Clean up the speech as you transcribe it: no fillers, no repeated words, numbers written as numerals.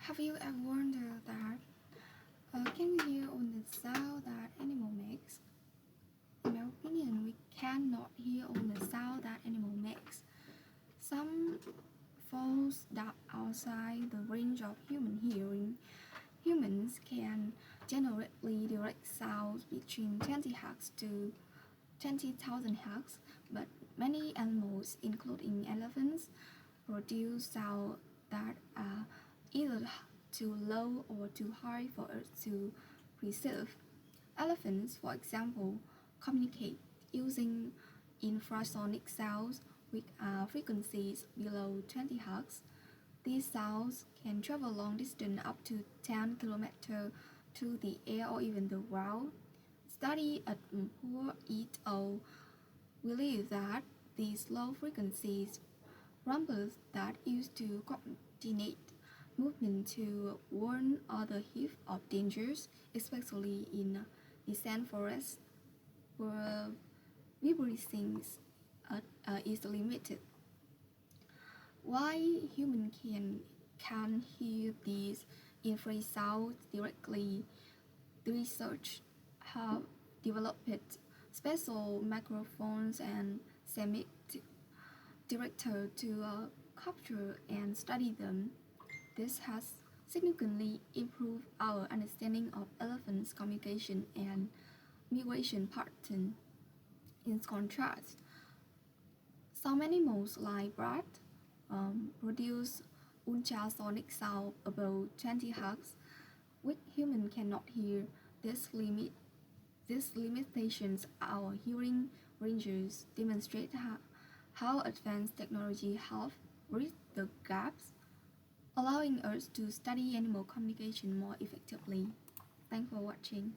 Have you ever wondered that can we hear only the sound that animal makes? In my opinion, we cannot hear only the sound that animal makes. Some falls that outside the range of human hearing. Humans can generally direct sounds between 20 Hz to 20,000 Hz, but many animals, including elephants, produce sounds that are either too low or too high for us to perceive. Elephants, for example, communicate using infrasonic sounds with frequencies below 20 Hz. These sounds can travel long distance up to 10 kilometers through the air or even the ground. Study at Mpur et al. Believe that these low frequencies rumbles that used to coordinate movement to warn other heap of dangers, especially in descent forests, where vibrations is limited. Why humans can hear these infrared sounds directly? The research have developed special microphones and semi-director to capture and study them. This has significantly improved our understanding of elephants' communication and migration patterns. In contrast, some animals like bats produce ultrasonic sound above 20 Hz, which humans cannot hear. These limitations our hearing ranges demonstrate how advanced technology helps bridge the gaps, allowing us to study animal communication more effectively. Thanks for watching.